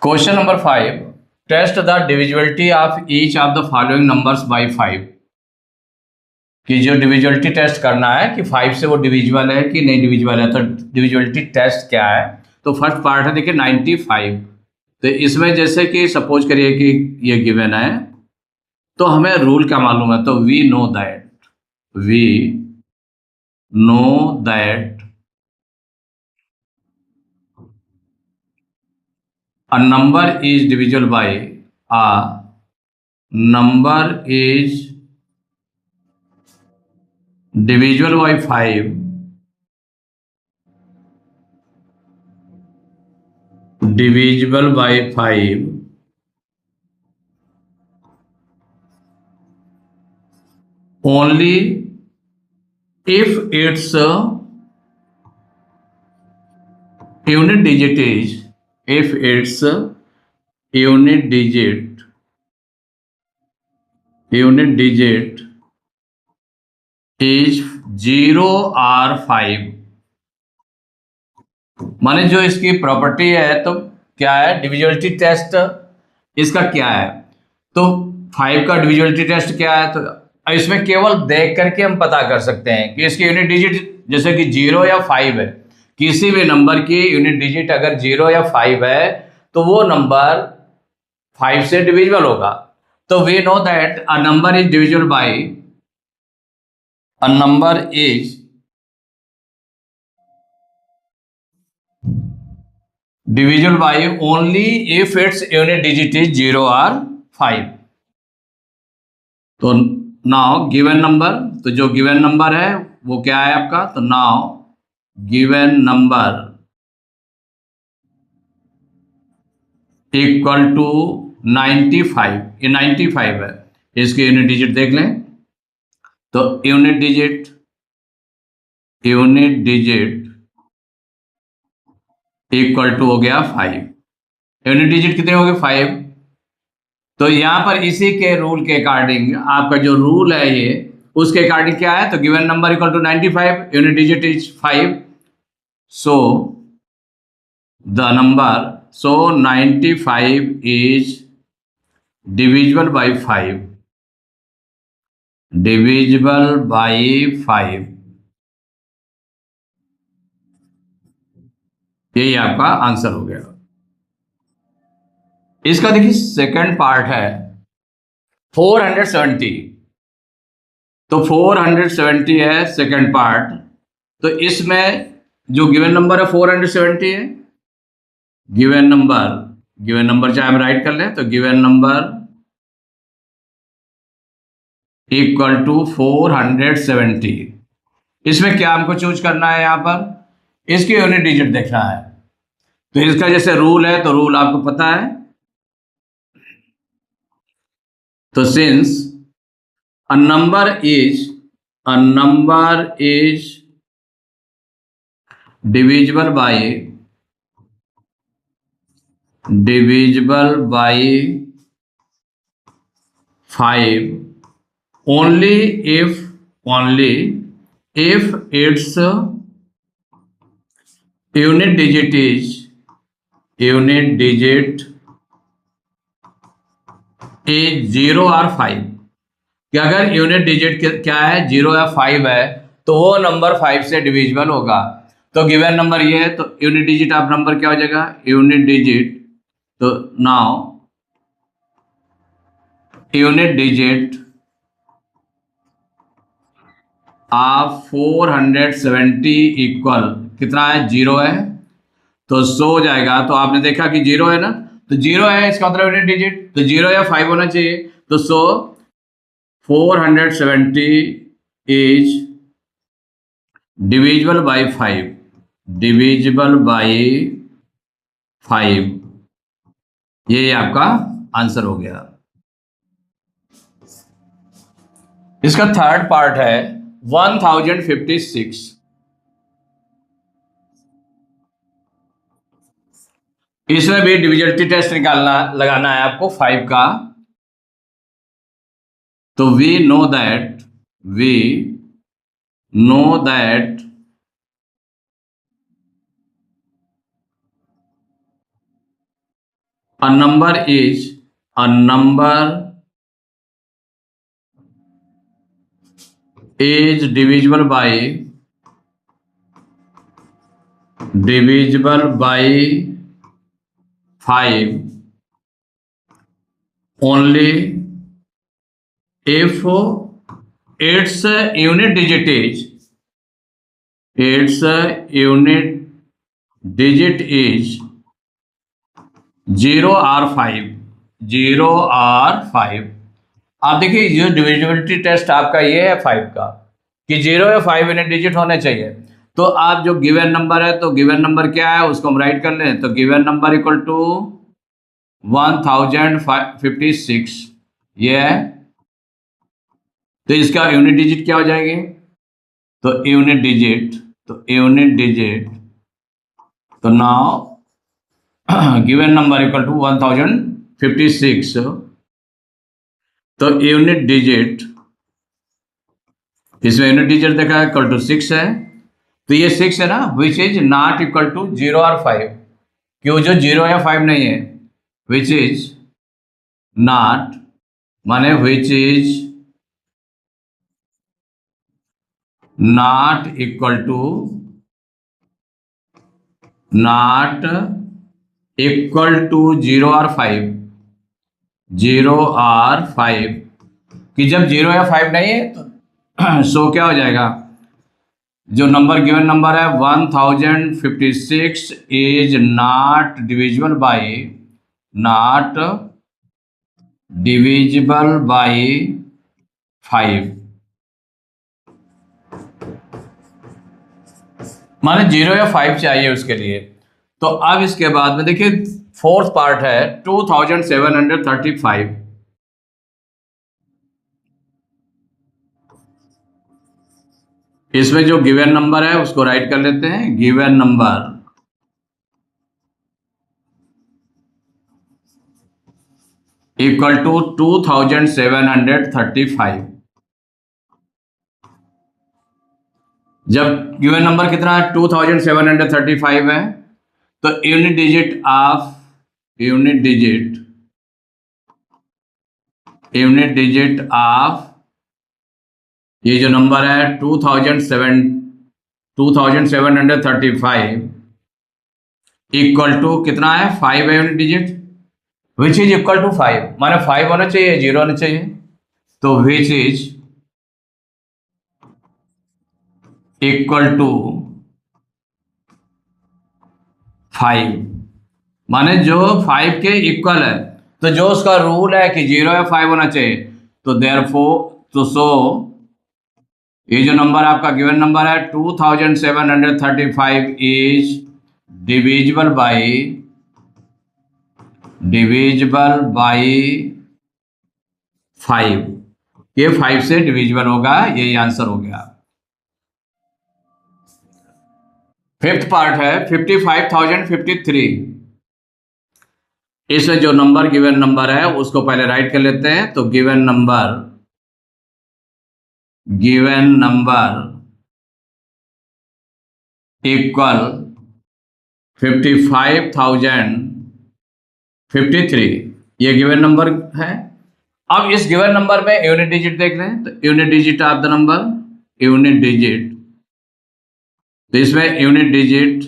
Question number 5, test the divisibility of each of the following numbers by 5। कि जो divisibility test करना है कि 5 से वो डिविजिबल है कि नहीं डिविजिबल है, तो डिविजिबिलिटी टेस्ट क्या है। तो फर्स्ट पार्ट है देखिए 95। तो इसमें जैसे कि सपोज करिए कि ये गिवन है, तो हमें रूल क्या मालूम है। तो we know that a number is divisible by divisible by 5 divisible by 5 only if its unit digit is unit digit is 0 or 5। माने जो इसकी प्रॉपर्टी है, तो क्या है डिविजिबिलिटी टेस्ट इसका क्या है। तो 5 का डिविजिबिलिटी टेस्ट क्या है, तो इसमें केवल देख करके हम पता कर सकते हैं कि इसकी यूनिट डिजिट जैसे कि 0 या 5 है। किसी भी नंबर की यूनिट डिजिट अगर 0 या 5 है तो वो नंबर 5 से डिविजिबल होगा। तो we know that a number is divisible by only if its unit digit is 0 or 5। तो नाउ गिवन नंबर, तो जो गिवन नंबर है वो क्या है आपका। तो now given number equal to 95। ये 95 है, इसके यूनिट डिजिट देख लें। तो यूनिट डिजिट इक्वल टू हो गया 5। यूनिट डिजिट कितने हो गए 5। तो यहां पर इसी के रूल के अकॉर्डिंग आपका जो रूल है ये उसके अकॉर्डिंग क्या है। तो given number equal to 95, unit digit is 5। So the number 95 is divisible by 5 यही आपका आंसर हो गया। इसका देखिए सेकंड पार्ट है 470। तो 470 है सेकंड पार्ट। तो इसमें जो गिवन नंबर है 470 है। गिवन नंबर चाहे हम राइट कर लें, तो गिवन नंबर इक्वल टू 470। इसमें क्या हमको चूज करना है, यहां पर इसकी यूनिट डिजिट देखना है। तो इसका जैसे रूल है, तो रूल आपको पता है। तो since a number is divisible by 5 only if its unit digit is 0 or 5। कि अगर यूनिट डिजिट क्या है 0 या 5 है तो वो नंबर 5 से डिविजिबल होगा। तो गिवन नंबर ये है, तो यूनिट डिजिट ऑफ नंबर क्या हो जाएगा, यूनिट डिजिट। तो now unit digit of 470 equal कितना है, 0 है। तो सो हो जाएगा। तो आपने देखा कि 0 है ना, तो 0 है इसका मतलब यूनिट डिजिट, तो 0 या 5 होना चाहिए। तो सो 470 is divisible by 5 ये आपका आंसर हो गया। इसका थर्ड पार्ट है 1056। इसमें भी डिविजिबिलिटी टेस्ट लगाना है आपको 5 का। तो we know that a number is divisible by 5 only if its unit digit is 0 और 5। आप देखिए जो डिविजिबिलिटी टेस्ट आपका ये है 5 का कि 0 या 5 यूनिट डिजिट होने चाहिए। तो आप जो गिवन नंबर है तो गिवन नंबर क्या है उसको हम राइट कर लें। तो गिवन नंबर इक्वल टू 1056 ये है। तो इसका यूनिट डिजिट क्या हो जाएगी? तो यूनिट डिजिट तो now given number equal to 1056। तो यूनिट डिजिट इसमें यूनिट डिजिट देखा है इक्वल टू 6 है। तो ये 6 है ना, which is not equal to 0 और 5, क्यों जो 0 या 5 नहीं है। विच इज नॉट माने which is not equal to 0 और 5 कि जब 0 या 5 नहीं है तो सो क्या हो जाएगा? जो नंबर गिवन नंबर है 1056 इज नॉट डिविजिबल बाई 5 माने 0 या 5 चाहिए उसके लिए। तो अब इसके बाद में देखिए फोर्थ पार्ट है 2735। इसमें जो गिवन नंबर है उसको राइट कर लेते हैं। Given number equal to 2735। जब गिवन नंबर कितना है 2735 है तो यूनिट डिजिट ऑफ ये जो नंबर है 2735 इक्वल टू कितना है 5 है unit digit, which is equal to 5 माने 5 होना चाहिए 0 होना चाहिए। तो विच इज इक्वल टू 5 माने जो 5 के इक्वल है। तो जो उसका रूल है कि 0 या 5 होना चाहिए तो देयरफॉर तो सो ये जो नंबर आपका गिवन नंबर है 2735 इज डिविजिबल बाई 5। ये 5 से डिविजिबल होगा, यही आंसर हो गया। फिफ्थ पार्ट है 55,053। इसमें जो नंबर गिवन नंबर है उसको पहले राइट कर लेते हैं। तो गिवन नंबर इक्वल 55,053 ये गिवन नंबर है। अब इस गिवन नंबर में यूनिट डिजिट देख रहे हैं तो unit digit of the number तो इसमें यूनिट डिजिट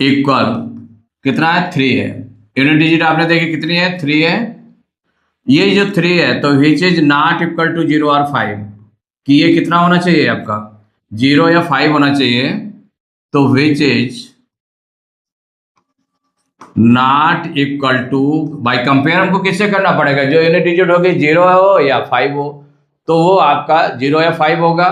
इक्वल कितना है 3 है। यूनिट डिजिट आपने देखी कितनी है 3 है। ये जो 3 है तो which is not equal to 0 और 5 कि ये कितना होना चाहिए आपका 0 या 5 होना चाहिए। तो which is not equal two by compare हमको किससे करना पड़ेगा, जो यूनिट डिजिट होगी 0 हो या 5 हो तो वो आपका 0 या 5 होगा।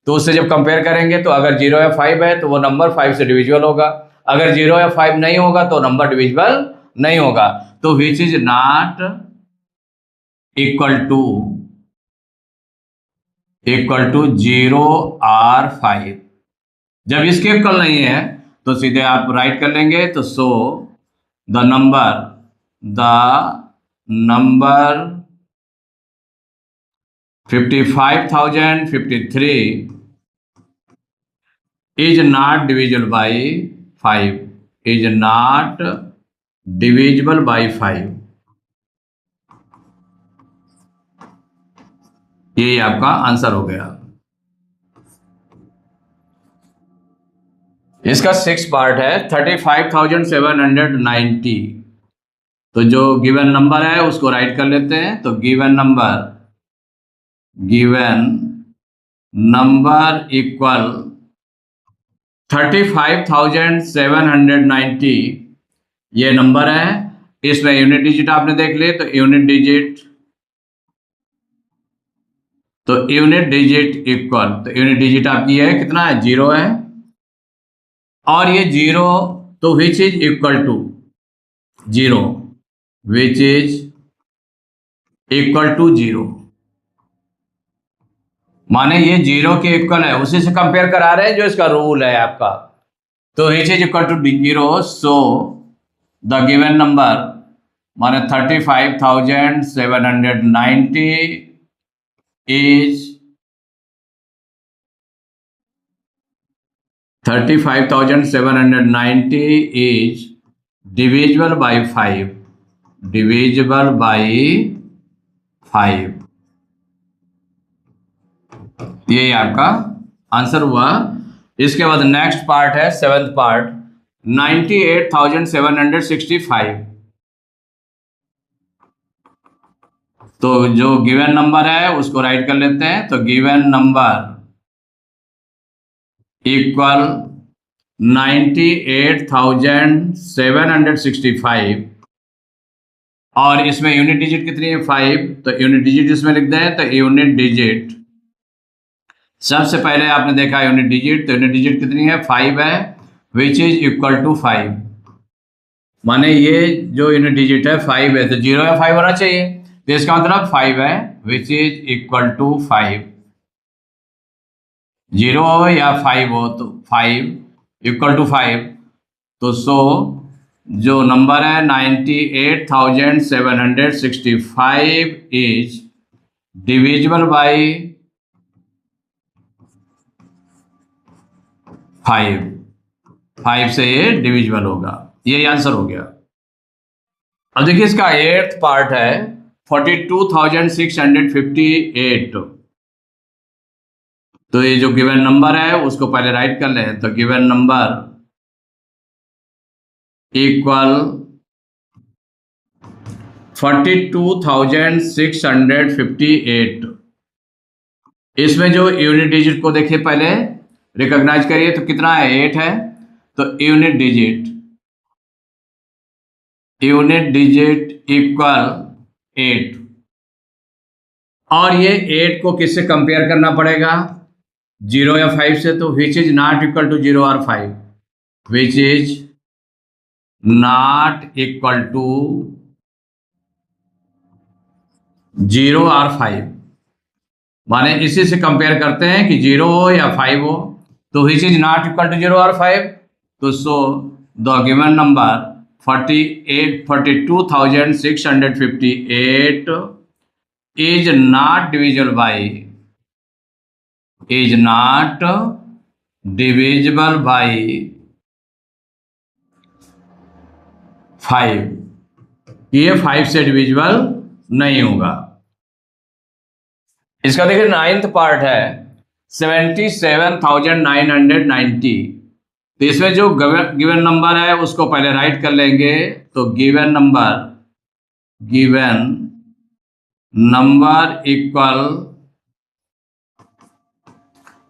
तो उससे जब कंपेयर करेंगे तो अगर 0 या 5 है तो वो नंबर 5 से डिविजिबल होगा, अगर 0 या 5 नहीं होगा तो नंबर डिविजिबल नहीं होगा। तो which is not equal to 0 और 5। जब इसके इक्वल नहीं है तो सीधे आप राइट कर लेंगे। तो so the number 55,053 is not divisible by 5। Is not divisible by 5। यही आपका आंसर हो गया। इसका 6 पार्ट है 35,790। तो जो गिवन नंबर है उसको राइट कर लेते हैं। तो गिवन नंबर इक्वल 35,790 ये नंबर है। इसमें यूनिट डिजिट आपने देख लिए, तो यूनिट डिजिट आपकी है कितना है, 0 है। और ये 0 तो which is equal to 0, which is equal to 0, माने ये 0 के इक्वल है, उसी से कंपेयर करा रहे हैं जो इसका रूल है आपका। तो which is equal to 0, so the given number माने 35,790 is 35,790 is divisible by 5, divisible by 5। ये आपका आंसर हुआ। इसके बाद नेक्स्ट पार्ट है 7th पार्ट 98,765। तो जो गिवन नंबर है उसको राइट कर लेते हैं। तो गिवन नंबर इक्वल 98,765 और इसमें यूनिट डिजिट कितनी है, 5। तो यूनिट डिजिट इसमें लिख दें। तो यूनिट डिजिट सबसे पहले आपने देखा यूनिट डिजिट, तो यूनिट डिजिट कितनी है, 5 है, विच इज इक्वल टू 5। माने ये जो यूनिट डिजिट है 5 है, तो 0 या 5 होना चाहिए। तो इसका मतलब 5 है, विच इज इक्वल टू 5। 0 हो या 5 हो, तो 5 इक्वल टू 5। तो सो जो नंबर है 98,765 इज डिविजिबल बाई 5 से ये डिविजिबल होगा। ये आंसर हो गया। अब देखिए इसका 8th पार्ट है 42,658। तो ये जो गिवन नंबर है उसको पहले राइट कर लें। तो गिवन नंबर इक्वल 42,658। इसमें जो यूनिट डिजिट को देखिए पहले रिकॉग्नाइज करिए, तो कितना है, 8 है। तो यूनिट डिजिट इक्वल 8। और ये 8 को किससे कंपेयर करना पड़ेगा, 0 या 5 से। तो which is not equal to 0 और 5, which is not equal to 0 और 5। माने इसी से कंपेयर करते हैं कि 0 हो या 5 हो। तो which is not equal to 0 और 5। तो so the given number 42,658 is not divisible by 5। ये 5 से डिविजिबल नहीं होगा। इसका देखिए 9th पार्ट है 77,990। तो इसमें जो गिवन नंबर है उसको पहले राइट कर लेंगे। तो गिवन नंबर इक्वल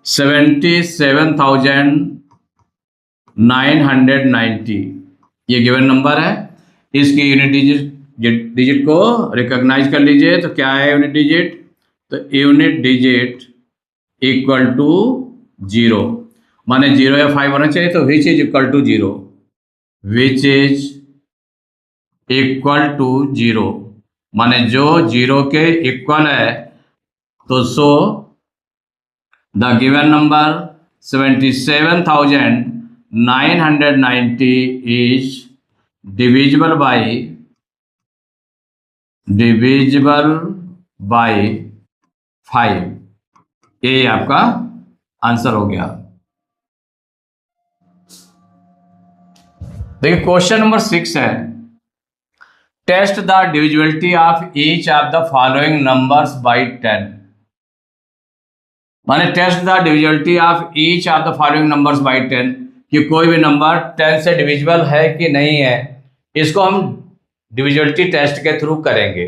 77,990 ये गिवन नंबर है। इसकी यूनिट डिजिट को रिकॉग्नाइज कर लीजिए। तो क्या है यूनिट डिजिट, तो यूनिट डिजिट इक्वल टू 0, माने 0 या 5 होना चाहिए। तो which is equal to 0, which is equal to 0, माने जो 0 के इक्वल है। तो so the given number 77,990 is divisible by 5। ये आपका आंसर हो गया। देखिए क्वेश्चन नंबर 6 है, test the divisibility of each of the following numbers by 10। माने test the divisibility of each of the following numbers by 10, कि कोई भी नंबर 10 से डिविजिबल है कि नहीं है, इसको हम डिविजिबिलिटी टेस्ट के थ्रू करेंगे।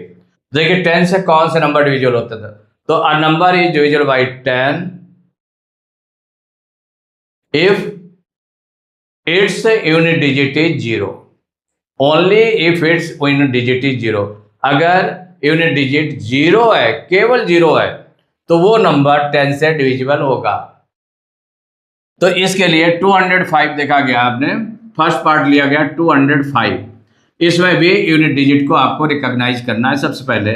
देखिए 10 से कौन से नंबर डिविजिबल होता था, तो अ number is divisible by 10 if it's unit digit is 0, only if it's unit digit is 0। अगर यूनिट डिजिट 0 है, केवल 0 है, तो वो नंबर 10 से डिविजिबल होगा। तो इसके लिए 205 देखा गया, आपने फर्स्ट पार्ट लिया गया 205। इसमें भी यूनिट डिजिट को आपको रिकॉग्नाइज करना है सबसे पहले।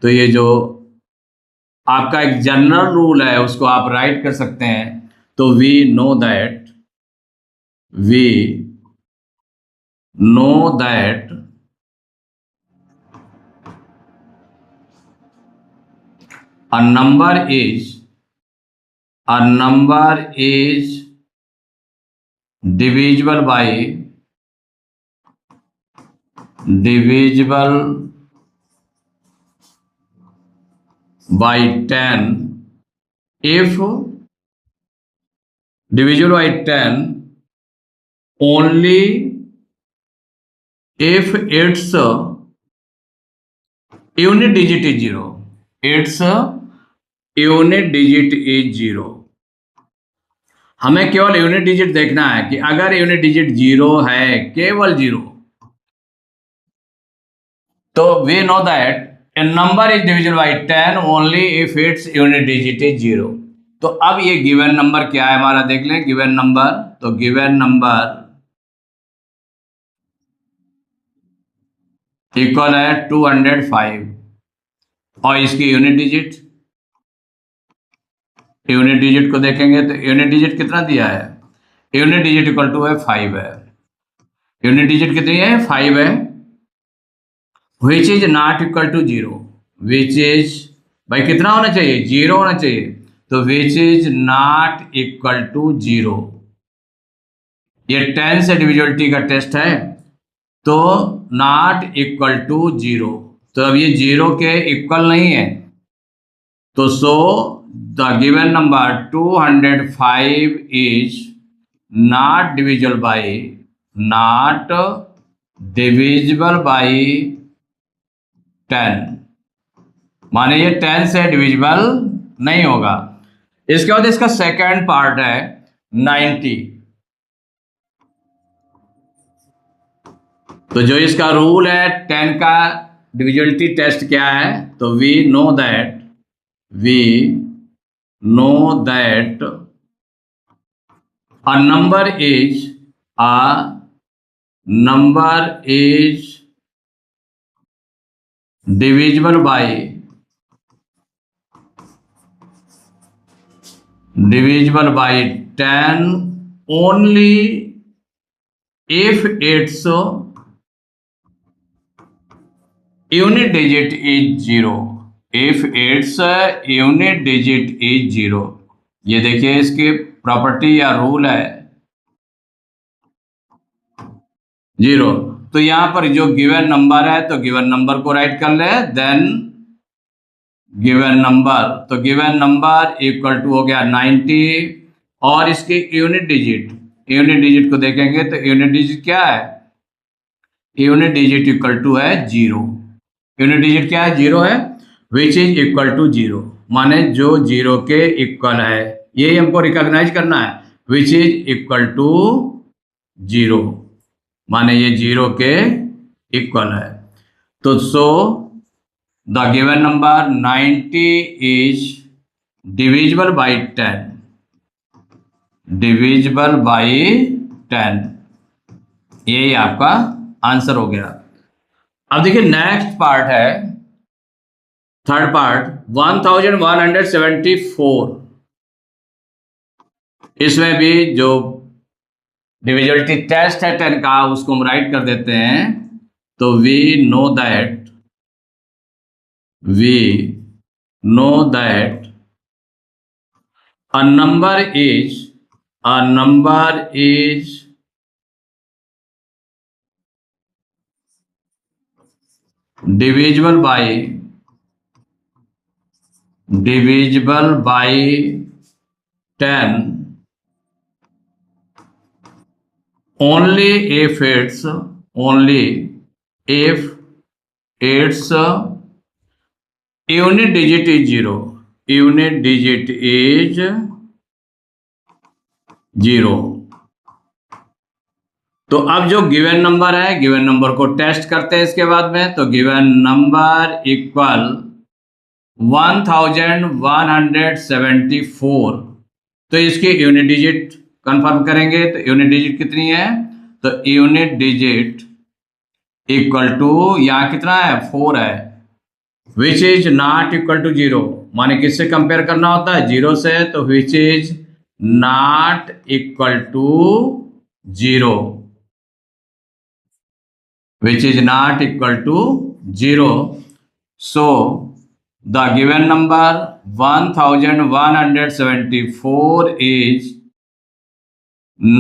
तो ये जो आपका एक जनरल रूल है उसको आप राइट कर सकते हैं। तो we know that a number is divisible by 10 if divisible by 10 only if its unit digit is 0, its unit digit is 0। हमें केवल यूनिट डिजिट देखना है कि अगर यूनिट डिजिट 0 है, केवल 0, तो we know that a number is divisible by 10 only if it's unit digit is 0। तो अब ये गिवन नंबर क्या है हमारा, देख लें गिवन नंबर। तो गिवन नंबर इक्वल है 205 और इसकी यूनिट डिजिट को देखेंगे तो यूनिट डिजिट कितना दिया है, यूनिट डिजिट इक्वल टू है 5 है। यूनिट डिजिट कितनी है, 5 है। Which is not equal to 0, which is भाई कितना होना चाहिए, 0 होना चाहिए। तो which is not equal to 0। ये 10 से डिविजिबिलिटी का टेस्ट है, तो नॉट इक्वल टू 0। तो अब ये 0 के इक्वल नहीं है, तो so the given number 205 is not divisible by 10। माने ये 10 से डिविजिबल नहीं होगा। इसके बाद इसका सेकंड पार्ट है 90। तो जो इसका रूल है 10 का डिविजिबिलिटी टेस्ट क्या है, तो we know that a number is divisible by 10 only if its unit digit is 0, if its unit digit is 0। ये देखिए इसकी प्रॉपर्टी या रूल है 0। तो यहां पर जो गिवन नंबर है, तो गिवन नंबर को राइट कर ले, देन गिवन नंबर, तो गिवन नंबर इक्वल टू हो गया 90 और इसकी यूनिट डिजिट को देखेंगे तो यूनिट डिजिट क्या है, यूनिट डिजिट इक्वल टू है 0। यूनिट डिजिट क्या है, 0 है। विच इज इक्वल टू 0 माने जो 0 के इक्वल है, ये हमको रिकॉग्नाइज करना है। विच इज इक्वल टू 0 माने ये 0 के इक्वल है। तो so the given number 90 is divisible by 10, यही आपका आंसर हो गया। अब देखिए नेक्स्ट पार्ट है, थर्ड पार्ट 1174। इसमें भी जो डिविजिबिलिटी टेस्ट है 10 का, उसको हम राइट कर देते हैं। तो we know that a number is divisible by 10 only if it's unit digit is 0, unit digit is 0। तो अब जो गिवन नंबर है, गिवन नंबर को टेस्ट करते हैं इसके बाद में। तो गिवन नंबर इक्वल 1174, तो इसकी यूनिट डिजिट कंफर्म करेंगे। तो यूनिट डिजिट कितनी है, तो यूनिट डिजिट इक्वल टू, यहाँ कितना है 4 है, which is not equal to 0, माने किससे कंपेयर करना होता है 0 से, तो which is not equal to 0, which is not equal to 0. So the given number 1174 is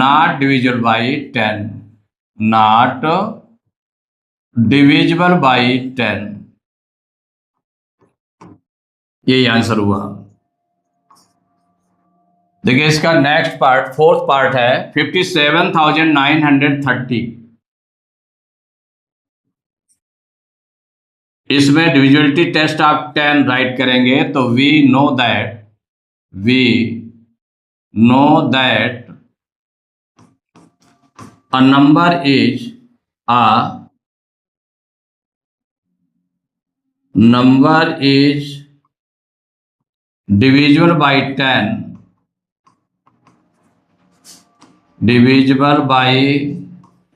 not divisible by 10, not divisible by 10। यही आंसर हुआ। देखिए इसका नेक्स्ट पार्ट, फोर्थ पार्ट है 57,930। इसमें डिविजिबिलिटी टेस्ट आप 10 राइट करेंगे, तो we know that a number is divisible by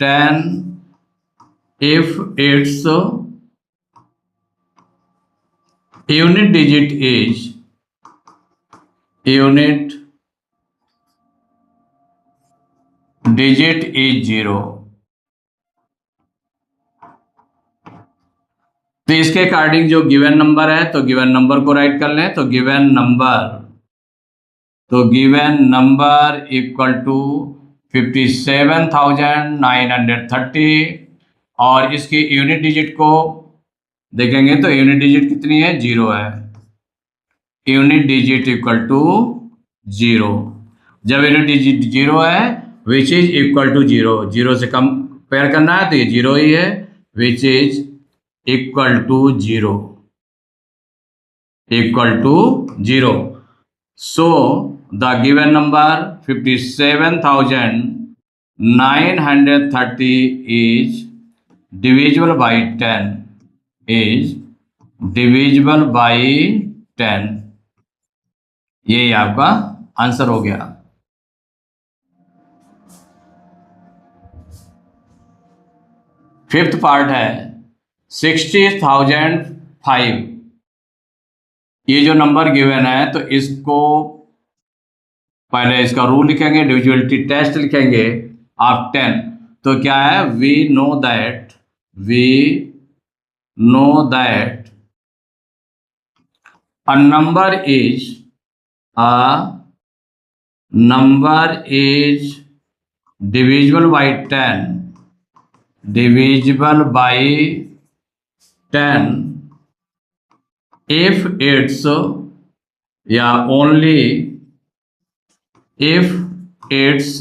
10, if its unit digit is 0। तो इसके अकॉर्डिंग जो गिवन नंबर है, तो गिवन नंबर को राइट कर लें। तो गिवन नंबर इक्वल टू 57,930, और इसकी यूनिट डिजिट को देखेंगे तो यूनिट डिजिट कितनी है, 0 है। यूनिट डिजिट इक्वल टू 0, जब यूनिट डिजिट 0 है, विच इज इक्वल टू 0, 0 से कंपेयर करना है तो ये 0 ही है, which is equal to 0, so the given number 57,930 is divisible by 10, यही आपका आंसर हो गया। फिफ्थ पार्ट है 60,005। ये जो नंबर गिवन है, तो इसको पहले इसका रूल लिखेंगे, डिविजिबिलिटी टेस्ट लिखेंगे आप 10। तो क्या है, we know that a number is divisible by 10, if it's only if its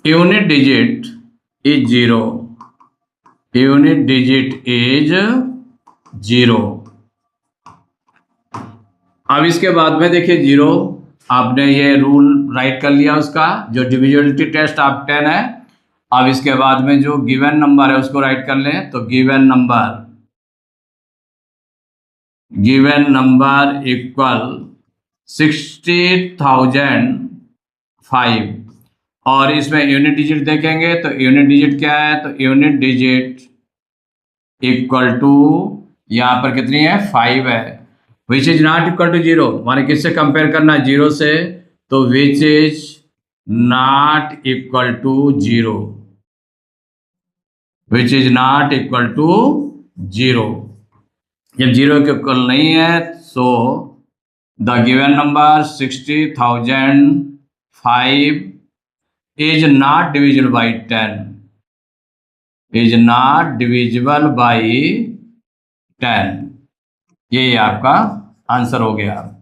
unit digit is 0, अब इसके बाद में देखिए 0, आपने ये रूल राइट कर लिया उसका, जो डिविजिबिलिटी टेस्ट आप 10 है। अब इसके बाद में जो गिवन नंबर है उसको राइट कर लें। तो गिवन नंबर इक्वल 60,005, और इसमें यूनिट डिजिट देखेंगे तो यूनिट डिजिट क्या है, तो यूनिट डिजिट इक्वल टू यहाँ पर कितनी है, 5 है, which is not equal to 0, माने किससे कंपेयर करना है 0 से, तो which is not equal to 0, जब 0 के इक्वल नहीं है, so the given number 60,005 is not divisible by 10, is not divisible by 10। ये आपका आंसर हो गया।